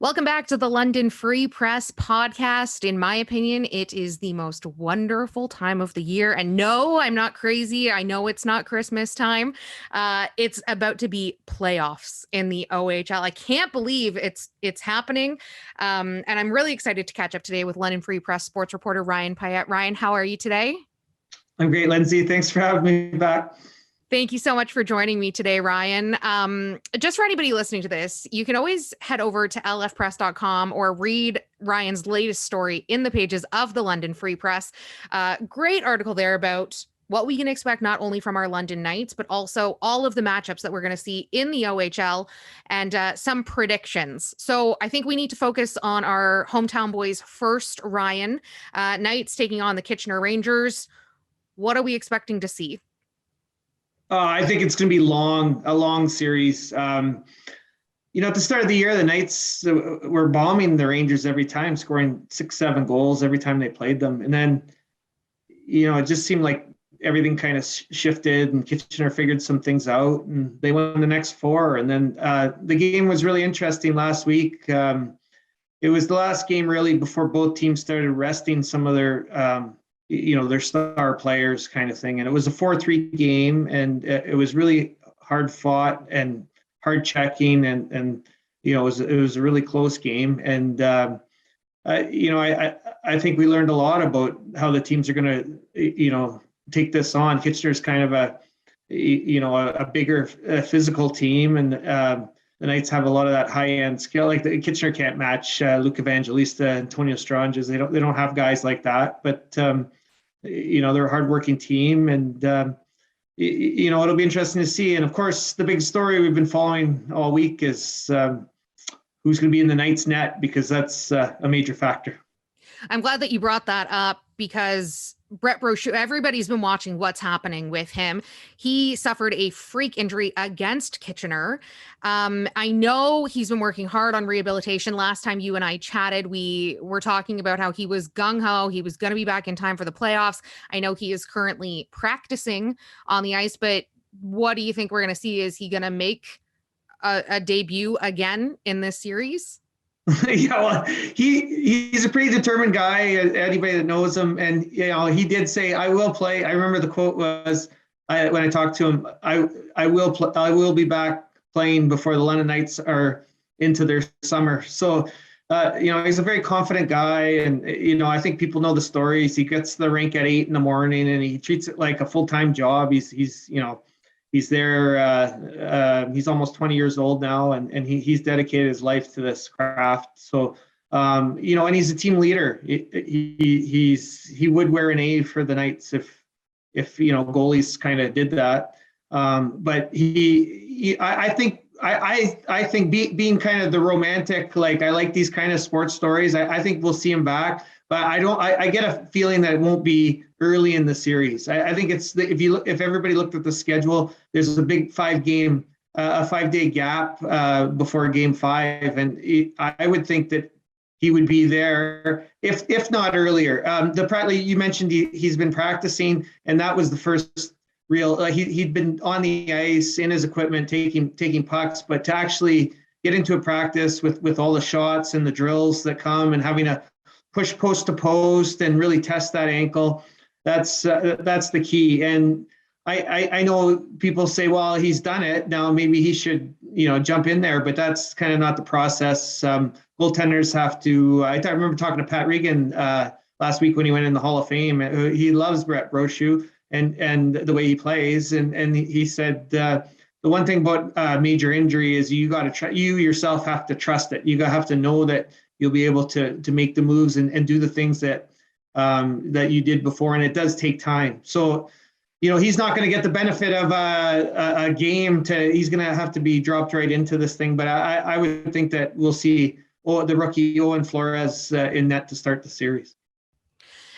Welcome back to the London Free Press podcast. In my opinion, it is the most wonderful time of the year. And no, I'm not crazy. I know it's not Christmas time. It's about to be playoffs in the OHL. I can't believe it's happening. And I'm really excited to catch up today with London Free Press sports reporter Ryan Payette. Ryan, how are you today? I'm great, Lindsay. Thanks for having me back. Thank you so much for joining me today, Ryan. Just for anybody listening to this, you can always head over to lfpress.com or read Ryan's latest story in the pages of the London Free Press. Great article there about what we can expect not only from our London Knights, but also all of the matchups that we're going to see in the OHL and some predictions. So I think we need to focus on our hometown boys first, Ryan. Knights taking on the Kitchener Rangers. What are we expecting to see? I think it's going to be a long series. At the start of the year, the Knights were bombing the Rangers every time, scoring 6-7 goals every time they played them. And then, it just seemed like everything kind of shifted and Kitchener figured some things out and they won the next four. And then the game was really interesting last week. It was the last game really before both teams started resting some of their star players kind of thing. And it was a 4-3 game and it was really hard fought and hard checking and it was a really close game. And, I think we learned a lot about how the teams are going to, take this on. Kitchener's kind of a bigger physical team and the Knights have a lot of that high-end skill. Like the Kitchener can't match Luke Evangelista, Antonio Stranges. They don't have guys like that. But they're a hardworking team, and it'll be interesting to see. And of course, the big story we've been following all week is who's going to be in the Knights' net, because that's a major factor. I'm glad that you brought that up because Brett Brochu, everybody's been watching what's happening with him. He suffered a freak injury against Kitchener. I know he's been working hard on rehabilitation. Last time you and I chatted, we were talking about how he was gung-ho. He was going to be back in time for the playoffs. I know he is currently practicing on the ice, but what do you think we're going to see? Is he going to make a debut again in this series? Yeah, well, he's a pretty determined guy. Anybody that knows him, and he did say, "I will play." I remember the quote was, when I talked to him, I will be back playing before the London Knights are into their summer." So, he's a very confident guy, and I think people know the stories. He gets to the rink at 8 a.m, and he treats it like a full-time job. He's there. He's almost 20 years old now, and he's dedicated his life to this craft. So, and he's a team leader. He would wear an A for the Knights if goalies kind of did that. But I think being kind of the romantic, like I like these kind of sports stories. I think we'll see him back, but I get a feeling that it won't be early in the series. I think if everybody looked at the schedule, there's a big 5-day gap before game 5, and I would think that he would be there if not earlier. You mentioned he's been practicing, and that was the first real. He'd been on the ice in his equipment taking pucks, but to actually get into a practice with all the shots and the drills that come and having to push post to post and really test that ankle. That's the key. And I know people say, well, he's done it. Now maybe he should, jump in there, but that's kind of not the process. Goaltenders have to, I remember talking to Pat Regan last week when he went in the Hall of Fame. He loves Brett Brochu and the way he plays. And he said, the one thing about major injury is you yourself have to trust it. You have to know that you'll be able to make the moves and do the things that you did before, and it does take time. So, he's not going to get the benefit of a game. He's going to have to be dropped right into this thing. But I would think that we'll see the rookie Owen Flores in net to start the series.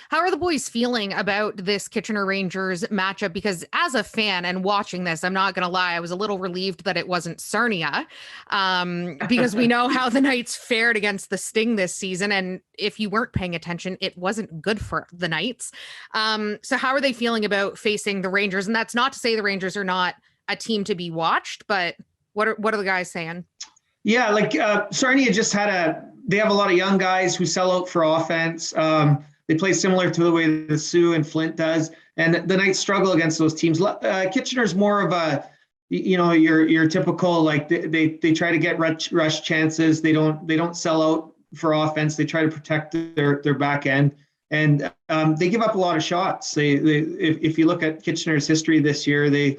How are the boys feeling about this Kitchener Rangers matchup? Because as a fan and watching this, I'm not going to lie, I was a little relieved that it wasn't Sarnia, because we know how the Knights fared against the Sting this season. And if you weren't paying attention, it wasn't good for the Knights. So how are they feeling about facing the Rangers? And that's not to say the Rangers are not a team to be watched, but what are the guys saying? Yeah, like Sarnia just they have a lot of young guys who sell out for offense. They play similar to the way the Sioux and Flint does, and the Knights struggle against those teams. Kitchener's more of a, your typical, like they try to get rush chances. They don't sell out for offense. They try to protect their back end, and they give up a lot of shots. If you look at Kitchener's history this year, they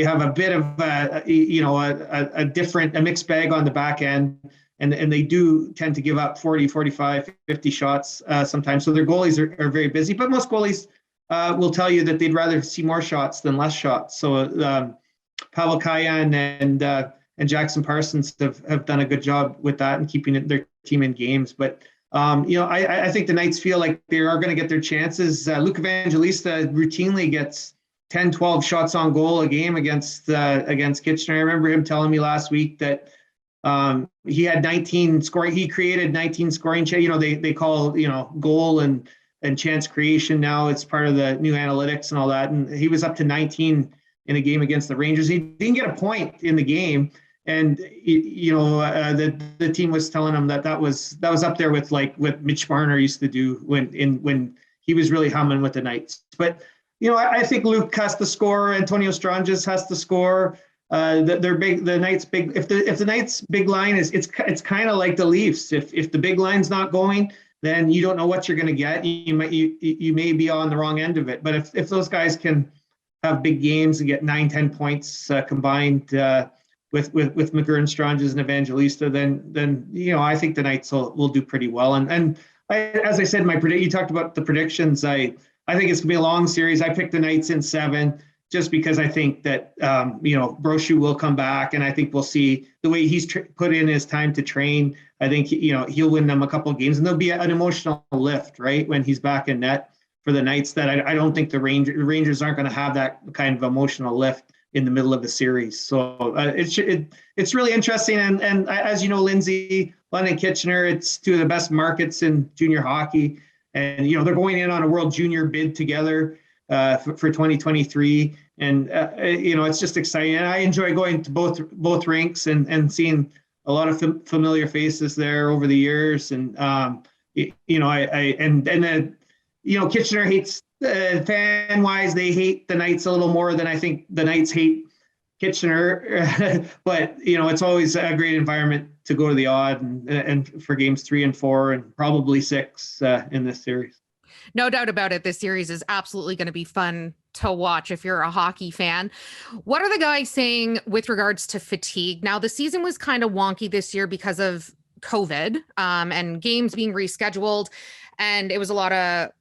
have a bit of a different, a mixed bag on the back end, and they do tend to give up 40, 45, 50 shots sometimes. So their goalies are very busy, but most goalies will tell you that they'd rather see more shots than less shots. So Pavel Kayan and Jackson Parsons have done a good job with that and keeping their team in games. But I think the Knights feel like they are going to get their chances. Luke Evangelista routinely gets 10, 12 shots on goal a game against Kitchener. I remember him telling me last week that he had 19 scoring. He created 19 scoring. They call goal and chance creation now. It's part of the new analytics and all that. And he was up to 19 in a game against the Rangers. He didn't get a point in the game, and the team was telling him that was up there with like what Mitch Marner used to do when he was really humming with the Knights. But I think Luke has to score. Antonio Stranges has to score. The Knights big. If the Knights big line it's kind of like the Leafs. If the big line's not going, then you don't know what you're going to get. You may be on the wrong end of it. But if those guys can have big games and get 9-10 points combined with McGurn, Stranges, and Evangelista, then I think the Knights will do pretty well. And as I said, you talked about the predictions. I think it's going to be a long series. I picked the Knights in 7 just because I think that, Brochu will come back, and I think we'll see the way he's put in his time to train. I think, he'll win them a couple of games, and there'll be an emotional lift, right, when he's back in net for the Knights that I don't think the Rangers aren't going to have that kind of emotional lift in the middle of the series. So it's really interesting. And as you know, Lindsay, London, Kitchener, it's two of the best markets in junior hockey. And, they're going in on a World Junior bid together for 2023. And, it's just exciting. And I enjoy going to both rinks and seeing a lot of familiar faces there over the years. And, Kitchener hates, fan-wise, they hate the Knights a little more than I think the Knights hate Kitchener. But, it's always a great environment to go to the Odd and for games 3 and 4 and probably 6 in this series. No doubt about it. This series is absolutely going to be fun to watch if you're a hockey fan. What are the guys saying with regards to fatigue? Now, the season was kind of wonky this year because of COVID and games being rescheduled. And it was a lot of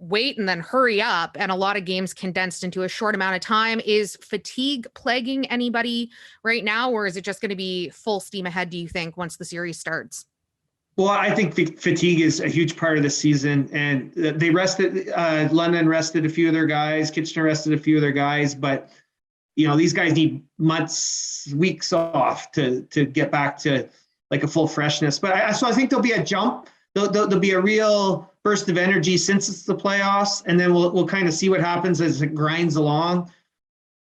wait and then hurry up, and a lot of games condensed into a short amount of time. Is fatigue plaguing anybody right now, or is it just going to be full steam ahead, do you think, once the series starts? Well, I think fatigue is a huge part of the season, and they rested. London rested a few of their guys. Kitchener rested a few of their guys, but these guys need months, weeks off to get back to like a full freshness. But I think there'll be a jump. There'll be a real burst of energy since it's the playoffs, and then we'll kind of see what happens as it grinds along,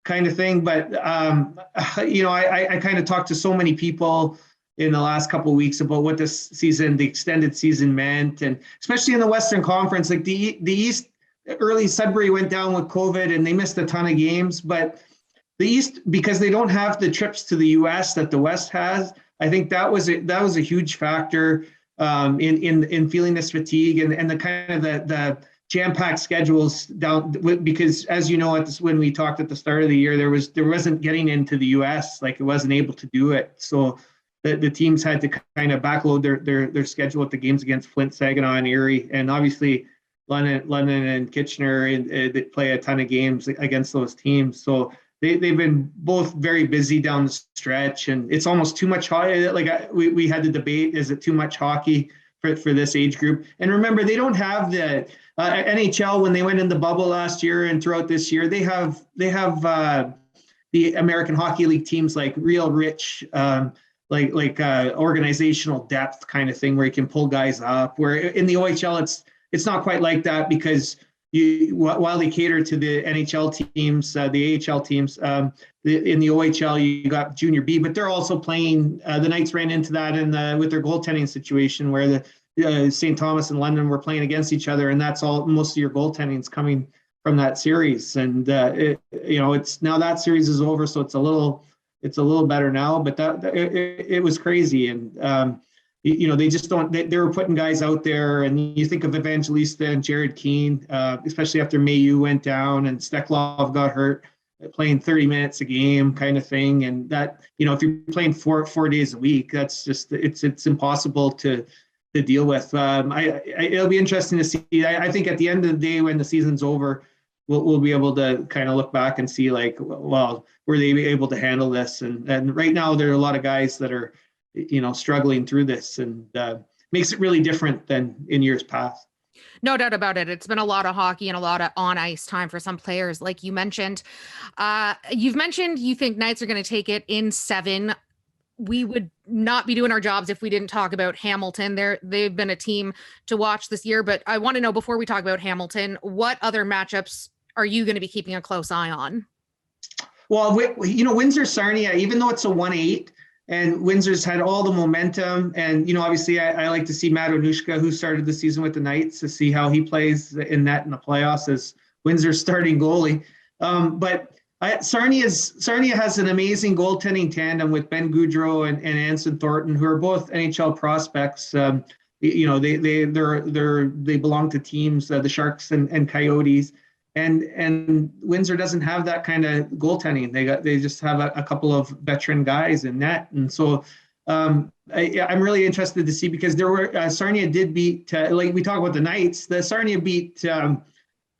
kind of thing. But I kind of talked to so many people in the last couple of weeks about what this season, the extended season, meant, and especially in the Western Conference, like the East, early Sudbury went down with COVID and they missed a ton of games, but the East, because they don't have the trips to the U.S. that the West has, I think that was a huge factor in feeling this fatigue and the kind of the jam-packed schedules down, because as you know, when we talked at the start of the year, there wasn't getting into the U.S., like it wasn't able to do it. So the teams had to kind of backload their schedule with the games against Flint, Saginaw, and Erie, and obviously London and Kitchener, they play a ton of games against those teams. So they've been both very busy down the stretch, and it's almost too much hockey. Like we had the debate, is it too much hockey for this age group? And remember, they don't have the NHL when they went in the bubble last year and throughout this year. They have the American Hockey League teams like real rich. Organizational depth kind of thing where you can pull guys up, where in the OHL it's not quite like that, because while they cater to the NHL teams, the AHL teams, in the OHL you got Junior B, but they're also playing. The Knights ran into that with their goaltending situation where the St. Thomas and London were playing against each other, and that's all. Most of your goaltending is coming from that series, and it's now that series is over, so it's a little better now. But it was crazy, and they just don't. They were putting guys out there, and you think of Evangelista and Jared Keane, especially after Mayu went down and Steklov got hurt, playing 30 minutes a game kind of thing. And that, if you're playing four days a week, that's just it's impossible to deal with. It'll be interesting to see. I think at the end of the day, when the season's over, we'll be able to kind of look back and see like, well, were they able to handle this? And right now there are a lot of guys that are struggling through this, and makes it really different than in years past. No doubt about it. It's been a lot of hockey and a lot of on ice time for some players. Like you mentioned, you've mentioned you think Knights are going to take it in 7. We would not be doing our jobs if we didn't talk about Hamilton. They've been a team to watch this year, but I want to know, before we talk about Hamilton, what other matchups are you going to be keeping a close eye on? Well, Windsor Sarnia, even though it's a 1-8, and Windsor's had all the momentum, and obviously I like to see Matt Onushka, who started the season with the Knights, to see how he plays in net in the playoffs as Windsor's starting goalie. But Sarnia has an amazing goaltending tandem with Ben Goudreau and Anson Thornton, who are both NHL prospects. They belong to teams, the Sharks and Coyotes. And Windsor doesn't have that kind of goaltending. They just have a couple of veteran guys in net, and so I'm really interested to see, because there were Sarnia did beat, like we talk about the Knights. The Sarnia beat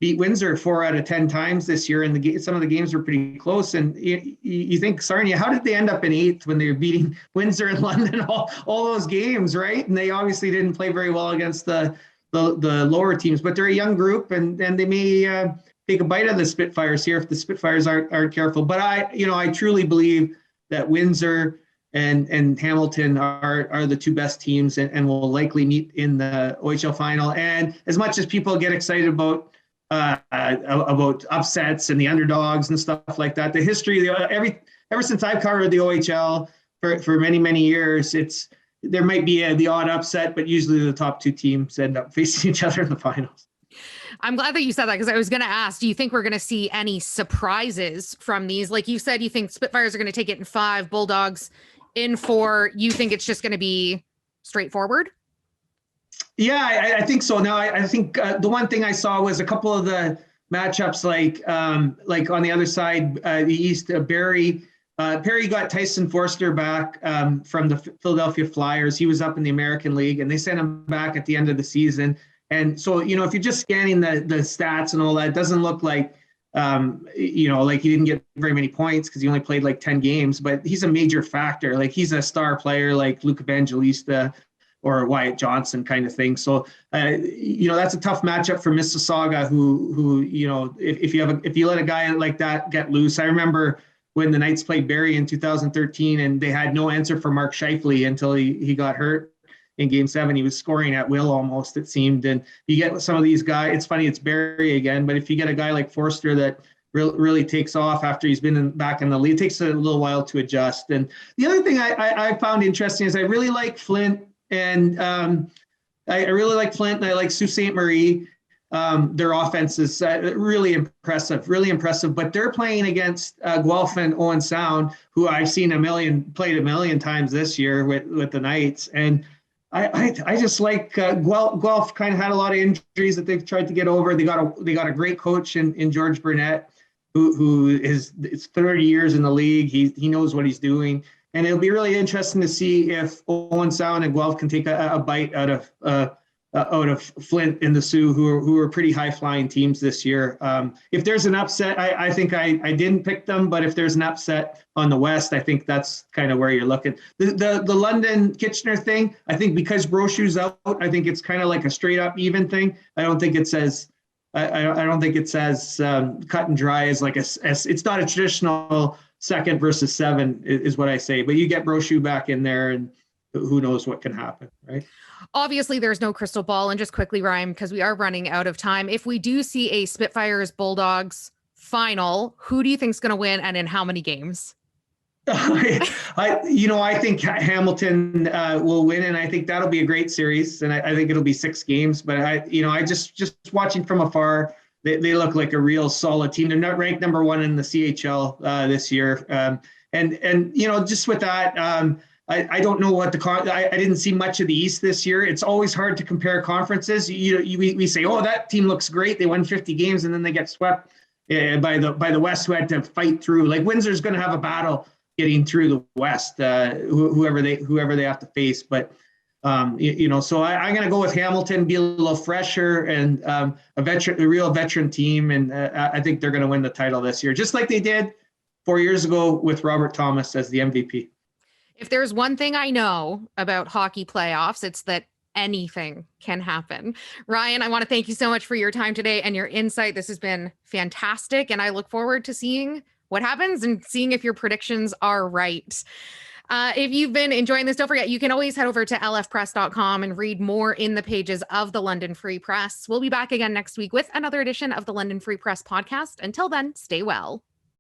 Windsor 4 out of 10 times this year, and some of the games were pretty close. And you think Sarnia, how did they end up in 8th when they were beating Windsor and London all those games, right? And they obviously didn't play very well against the lower teams, but they're a young group, and they may take a bite of the Spitfires here if the Spitfires aren't careful. But I truly believe that Windsor and Hamilton are the two best teams, and will likely meet in the OHL final. And as much as people get excited about upsets and the underdogs and stuff like that, the history, ever since I've covered the OHL for many years, there might be the odd upset, but usually the top 2 teams end up facing each other in the finals. I'm glad that you said that, because I was going to ask, do you think we're going to see any surprises from these? Like you said, you think Spitfires are going to take it in 5, Bulldogs in 4. You think it's just going to be straightforward? Yeah, I think so. Now, I think the one thing I saw was a couple of the matchups, like on the other side, the East, Perry got Tyson Forster back from the Philadelphia Flyers. He was up in the American League, and they sent him back at the end of the season. And so, if you're just scanning the stats and all that, it doesn't look like, like he didn't get very many points because he only played like 10 games, but he's a major factor. Like, he's a star player like Luke Evangelista or Wyatt Johnson kind of thing. So, that's a tough matchup for Mississauga, who if you let a guy like that get loose. I remember when the Knights played Barrie in 2013, and they had no answer for Mark Scheifele until he got hurt in Game 7. He was scoring at will almost, it seemed. And you get some of these guys, it's funny, it's Barrie again, but if you get a guy like Forster that really takes off after he's been back in the league, it takes a little while to adjust. And the other thing I found interesting is I really like Flint, and I really like Flint, and I like Sault Ste. Marie. Their offense is really impressive, but they're playing against Guelph and Owen Sound, who I've seen played a million times this year with the Knights. And I just like Guelph kind of had a lot of injuries that they've tried to get over. They got a great coach in George Burnett, who is 30 years in the league. He knows what he's doing, and it'll be really interesting to see if Owen Sound and Guelph can take a bite out of Flint and the Sioux, who are pretty high flying teams this year. If there's an upset, I think I didn't pick them, but if there's an upset on the West, I think that's kind of where you're looking. The London Kitchener thing, I think because Brochu's out, I think it's kind of like a straight up even thing. I don't think it says cut and dry as like it's not a traditional 2nd versus 7 is what I say, but you get Brochu back in there, and who knows what can happen, right? Obviously, there's no crystal ball. And just quickly, Ryan, because we are running out of time. If we do see a Spitfires Bulldogs final, who do you think is going to win and in how many games? I think Hamilton will win, and I think that'll be a great series. And I think it'll be 6 games. But I just watching from afar, they look like a real solid team. They're not ranked number 1 in the CHL this year. And just with that, I don't know what I didn't see much of the East this year. It's always hard to compare conferences. We say, oh, that team looks great. They won 50 games, and then they get swept by the West, who had to fight through. Like Windsor's going to have a battle getting through the West, whoever they have to face. But so I'm going to go with Hamilton, be a little fresher and a real veteran team, and I think they're going to win the title this year, just like they did 4 years ago with Robert Thomas as the MVP. If there's one thing I know about hockey playoffs, it's that anything can happen. Ryan, I want to thank you so much for your time today and your insight. This has been fantastic, and I look forward to seeing what happens and seeing if your predictions are right. If you've been enjoying this, don't forget, you can always head over to lfpress.com and read more in the pages of the London Free Press. We'll be back again next week with another edition of the London Free Press podcast. Until then, stay well.